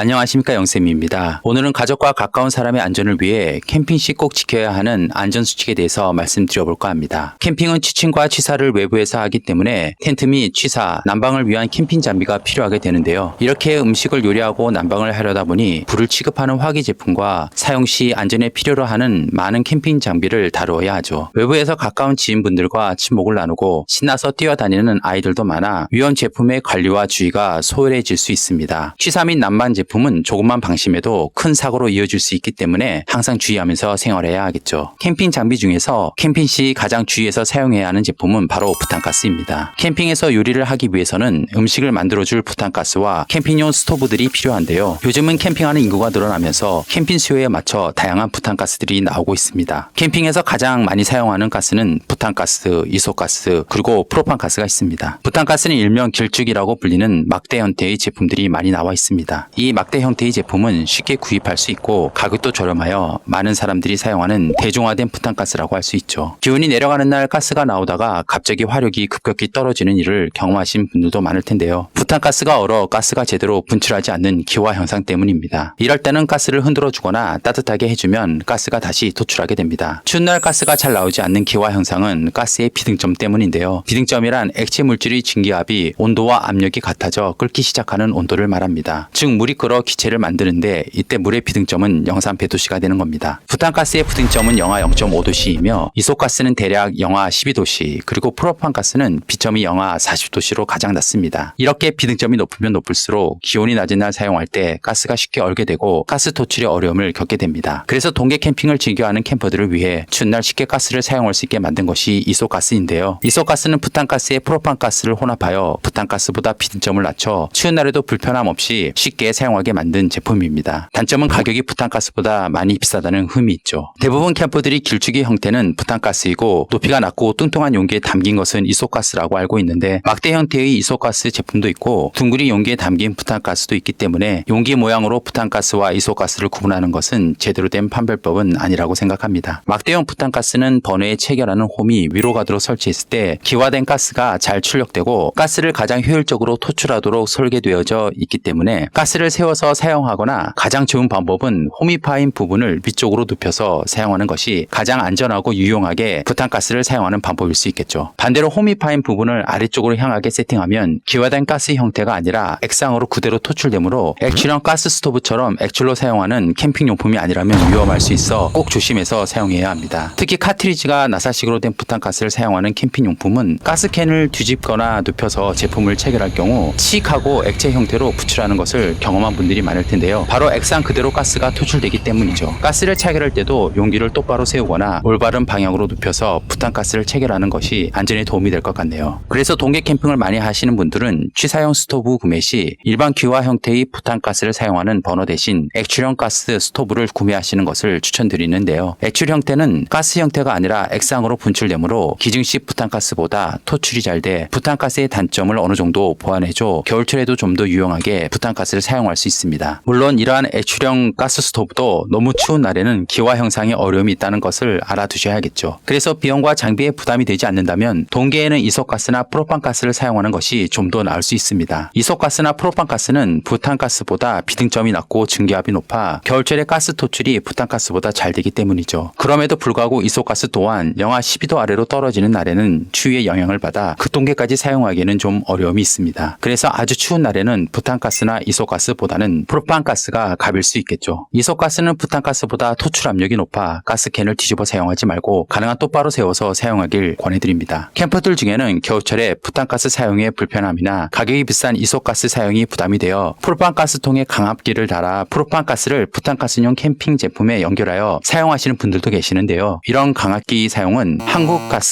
안녕하십니까, 영쌤입니다. 오늘은 가족과 가까운 사람의 안전을 위해 캠핑 시 꼭 지켜야 하는 안전수칙에 대해서 말씀드려볼까 합니다. 캠핑은 취침과 취사를 외부에서 하기 때문에 텐트 및 취사, 난방을 위한 캠핑 장비가 필요하게 되는데요. 이렇게 음식을 요리하고 난방을 하려다 보니 불을 취급하는 화기 제품과 사용 시 안전에 필요로 하는 많은 캠핑 장비를 다루어야 하죠. 외부에서 가까운 지인분들과 친목을 나누고 신나서 뛰어다니는 아이들도 많아 위험 제품의 관리와 주의가 소홀해질 수 있습니다. 취사 및 난방 제품은 조금만 방심해도 큰 사고로 이어질 수 있기 때문에 항상 주의하면서 생활해야 하겠죠. 캠핑 장비 중에서 캠핑 시 가장 주의해서 사용해야 하는 제품은 바로 부탄가스입니다. 캠핑에서 요리를 하기 위해서는 음식을 만들어줄 부탄가스와 캠핑용 스토브들이 필요한데요. 요즘은 캠핑하는 인구가 늘어나면서 캠핑 수요에 맞춰 다양한 부탄가스들이 나오고 있습니다. 캠핑에서 가장 많이 사용하는 가스는 부탄가스, 이소가스, 그리고 프로판가스가 있습니다. 부탄가스는 일명 길쭉이라고 불리는 막대 형태의 제품들이 많이 나와 있습니다. 이 막대 형태의 제품은 쉽게 구입할 수 있고 가격도 저렴하여 많은 사람들이 사용하는 대중화된 부탄가스라고 할 수 있죠. 기온이 내려가는 날 가스가 나오다가 갑자기 화력이 급격히 떨어지는 일을 경험하신 분들도 많을 텐데요. 부탄가스가 얼어 가스가 제대로 분출하지 않는 기화 현상 때문입니다. 이럴 때는 가스를 흔들어 주거나 따뜻하게 해주면 가스가 다시 도출하게 됩니다. 추운 날 가스가 잘 나오지 않는 기화 현상은 가스의 비등점 때문인데요. 비등점이란 액체 물질의 증기압이 온도와 압력이 같아져 끓기 시작하는 온도를 말합니다. 즉 물이 끓어 기체를 만드는데 이때 물의 비등점은 영상 100도씨가 되는 겁니다. 부탄가스의 비등점은 영하 0.5도씨이며 이소가스는 대략 영하 12도씨, 그리고 프로판가스는 비점이 영하 40도씨로 가장 낮습니다. 이렇게 비등점이 높으면 높을수록 기온이 낮은 날 사용할 때 가스가 쉽게 얼게 되고 가스 도출의 어려움을 겪게 됩니다. 그래서 동계 캠핑을 즐겨하는 캠퍼들을 위해 추운 날 쉽게 가스를 사용할 수 있게 만든 것이 이소가스인데요. 이소가스는 부탄가스에 프로판가스를 혼합하여 부탄가스보다 비등점을 낮춰 추운 날에도 불편함 없이 쉽게 사용하게 만든 제품입니다. 단점은 가격이 부탄가스보다 많이 비싸다는 흠이 있죠. 대부분 캠퍼들이 길쭉이 형태는 부탄가스이고 높이가 낮고 뚱뚱한 용기에 담긴 것은 이소가스라고 알고 있는데 막대 형태의 이소가스 제품도 있고 둥그린 용기에 담긴 부탄가스도 있기 때문에 용기 모양으로 부탄가스와 이소가스를 구분하는 것은 제대로 된 판별법은 아니라고 생각합니다. 막대형 부탄가스는 버너에 체결하는 홈이 위로 가도록 설치했을 때 기화된 가스가 잘 출력되고 가스를 가장 효율적으로 토출하도록 설계되어져 있기 때문에 가스를 세워서 사용하거나 가장 좋은 방법은 홈이 파인 부분을 위쪽으로 눕혀서 사용하는 것이 가장 안전하고 유용하게 부탄가스를 사용하는 방법일 수 있겠죠. 반대로 홈이 파인 부분을 아래쪽으로 향하게 세팅하면 기화된 가스 형태가 아니라 액상으로 그대로 토출되므로 액출형 가스 스토브처럼 액출로 사용하는 캠핑용품이 아니라면 위험할 수 있어 꼭 조심해서 사용해야 합니다. 특히 카트리지가 나사식으로 된 부탄가스를 사용하는 캠핑용품은 가스캔을 뒤집거나 눕혀서 제품을 체결할 경우 치익하고 액체 형태로 부출하는 것을 경험한 분들이 많을 텐데요. 바로 액상 그대로 가스가 토출되기 때문이죠. 가스를 체결할 때도 용기를 똑바로 세우거나 올바른 방향으로 눕혀서 부탄가스를 체결하는 것이 안전에 도움이 될 것 같네요. 그래서 동계 캠핑을 많이 하시는 분들은 취사용 스토브 구매 시 일반 기화 형태의 부탄가스를 사용하는 버너 대신 액출형 가스 스토브를 구매하시는 것을 추천드리는데요. 액출 형태는 가스 형태가 아니라 액상으로 분출되므로 기증식 부탄가스보다 토출이 잘 돼 부탄가스의 단점을 어느 정도 보완해줘 겨울철에도 좀 더 유용하게 부탄가스를 사용할 수 있습니다. 물론 이러한 액출형 가스 스토브도 너무 추운 날에는 기화 형상에 어려움이 있다는 것을 알아두셔야겠죠. 그래서 비용과 장비에 부담이 되지 않는다면 동계에는 이소가스나 프로판가스를 사용하는 것이 좀 더 나을 수 있습니다. 이소가스나 프로판가스는 부탄가스보다 비등점이 낮고 증기압이 높아 겨울철에 가스 토출이 부탄가스보다 잘 되기 때문이죠. 그럼에도 불구하고 이소가스 또한 영하 12도 아래로 떨어지는 날에는 추위의 영향을 받아 극동계까지 사용하기에는 좀 어려움이 있습니다. 그래서 아주 추운 날에는 부탄가스나 이소가스보다는 프로판가스가 갑일 수 있겠죠. 이소가스는 부탄가스보다 토출 압력이 높아 가스캔을 뒤집어 사용하지 말고 가능한 똑바로 세워서 사용하길 권해드립니다. 캠퍼들 중에는 겨울철에 부탄가스 사용에 불편함이나 가격이 비싼 이소가스 사용이 부담이 되어 프로판가스통에 강압기를 달아 프로판가스를 부탄가스용 캠핑 제품에 연결하여 사용하시는 분들도 계시는데요. 이런 강압기 사용은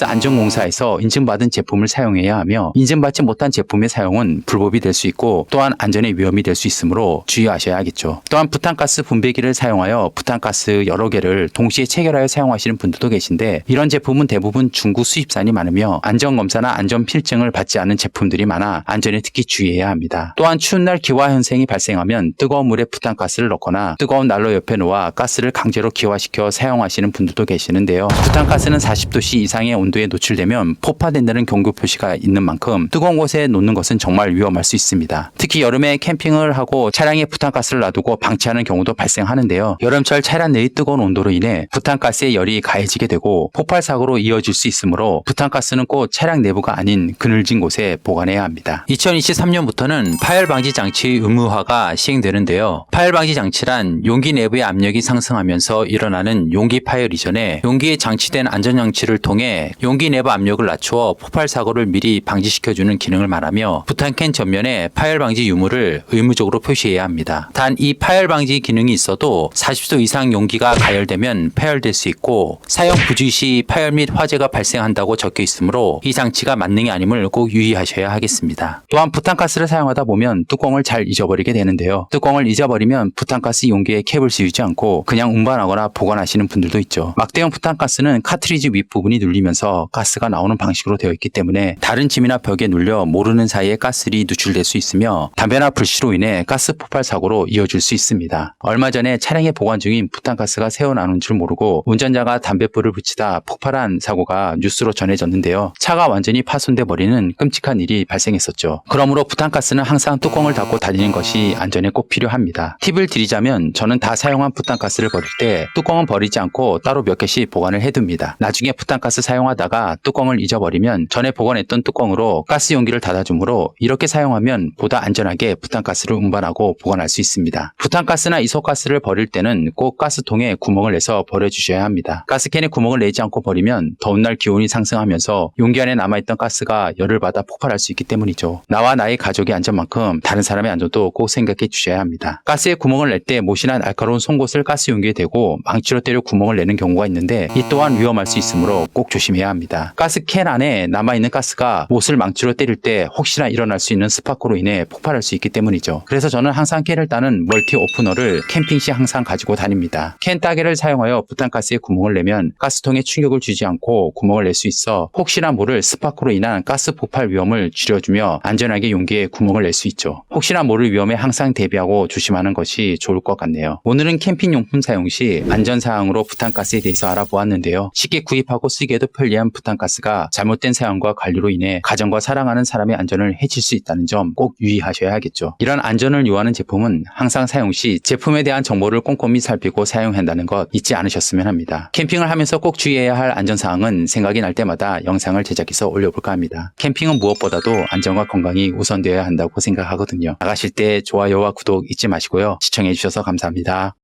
한국가스안전공사에서 인증받은 제품을 사용해야 하며 인증받지 못한 제품의 사용은 불법이 될 수 있고 또한 안전에 위험이 될 수 있으므로 주의하셔야겠죠. 또한 부탄가스 분배기를 사용하여 부탄가스 여러 개를 동시에 체결하여 사용하시는 분들도 계신데 이런 제품은 대부분 중국 수입산이 많으며 안전검사나 안전필증을 받지 않은 제품들이 많아 안전에 특히 주의해야 합니다. 또한 추운 날 기화 현상이 발생하면 뜨거운 물에 부탄가스를 넣거나 뜨거운 난로 옆에 놓아 가스를 강제로 기화시켜 사용하시는 분들도 계시는데요. 부탄가스는 40도씨 이상의 온도에 노출되면 폭파된다는 경고 표시가 있는 만큼 뜨거운 곳에 놓는 것은 정말 위험할 수 있습니다. 특히 여름에 캠핑을 하고 차량에 부탄가스를 놔두고 방치하는 경우도 발생하는데요. 여름철 차량 내의 뜨거운 온도로 인해 부탄가스의 열이 가해지게 되고 폭발 사고로 이어질 수 있으므로 부탄가스는 꼭 차량 내부가 아닌 그늘진 곳에 보관해야 합니다. 2023년부터는 파열 방지 장치 의무화가 시행되는데요. 파열 방지 장치란 용기 내부의 압력이 상승하면서 일어나는 용기 파열 이전에 용기에 장치된 안전장치를 통해 용기 내부 압력을 낮추어 폭발 사고를 미리 방지시켜주는 기능을 말하며 부탄캔 전면에 파열 방지 유무를 의무적으로 표시해야 합니다. 단 이 파열 방지 기능이 있어도 40도 이상 용기가 가열되면 파열될 수 있고 사용 부주 시 파열 및 화재가 발생한다고 적혀 있으므로 이 장치가 만능이 아님을 꼭 유의하셔야 하겠습니다. 또한 부탄가스를 사용하다 보면 뚜껑을 잘 잊어버리게 되는데요. 뚜껑을 잊어버리면 부탄가스 용기에 캡을 씌우지 않고 그냥 운반하거나 보관하시는 분들도 있죠. 막대형 부탄가스는 카트리지 윗부분이 눌리면서 가스가 나오는 방식으로 되어 있기 때문에 다른 짐이나 벽에 눌려 모르는 사이에 가스들이 누출될 수 있으며 담배나 불씨로 인해 가스 폭발 사고로 이어질 수 있습니다. 얼마 전에 차량에 보관 중인 부탄가스가 새어나오는 줄 모르고 운전자가 담뱃불을 붙이다 폭발한 사고가 뉴스로 전해졌는데요. 차가 완전히 파손돼 버리는 끔찍한 일이 발생했었죠. 그러므로 부탄가스는 항상 뚜껑을 닫고 다니는 것이 안전에 꼭 필요합니다. 팁을 드리자면 저는 다 사용한 부탄가스를 버릴 때 뚜껑은 버리지 않고 따로 몇 개씩 보관을 해둡니다. 나중에 부탄가스 사용하다가 뚜껑을 잊어버리면 전에 보관했던 뚜껑으로 가스 용기를 닫아주므로 이렇게 사용하면 보다 안전하게 부탄가스를 운반하고 보관할 수 있습니다. 부탄가스나 이소가스를 버릴 때는 꼭 가스통에 구멍을 내서 버려주셔야 합니다. 가스캔에 구멍을 내지 않고 버리면 더운 날 기온이 상승하면서 용기 안에 남아있던 가스가 열을 받아 폭발할 수 있기 때문이죠. 나와 나의 가족의 안전만큼 다른 사람의 안전도 꼭 생각해 주셔야 합니다. 가스에 구멍을 낼 때 못이나 날카로운 송곳을 가스 용기에 대고 망치로 때려 구멍을 내는 경우가 있는데 이 또한 위험할 수 있으므로 꼭 조심해야 합니다. 가스캔 안에 남아있는 가스가 못을 망치로 때릴 때 혹시나 일어날 수 있는 스파크로 인해 폭발할 수 있기 때문이죠. 그래서 저는 항상 캔을 따는 멀티 오프너를 캠핑 시 항상 가지고 다닙니다. 캔 따개를 사용하여 부탄가스에 구멍을 내면 가스통에 충격을 주지 않고 구멍을 낼 수 있어 혹시나 모를 스파크로 인한 가스 폭발 위험을 줄여주며 안전하게 용기에 구멍을 낼 수 있죠. 혹시나 모를 위험에 항상 대비하고 조심하는 것이 좋을 것 같네요. 오늘은 캠핑용품 사용 시 안전사항으로 부탄가스에 대해서 알아보았는데요. 쉽게 구입하고 쓰기에도 편리한 부탄가스가 잘못된 사용과 관리로 인해 가정과 사랑하는 사람의 안전을 해칠 수 있다는 점 꼭 유의하셔야 하겠죠. 이런 안전을 요하는 제품은 항상 사용 시 제품에 대한 정보를 꼼꼼히 살피고 사용한다는 것 잊지 않으셨으면 합니다. 캠핑을 하면서 꼭 주의해야 할 안전사항은 생각이 날 때마다 영상을 제작해서 올려볼까 합니다. 캠핑은 무엇보다도 안전과 건강이 우선되어야 한다고 생각하거든요. 나가실 때 좋아요와 구독 잊지 마시고요. 시청해주셔서 감사합니다.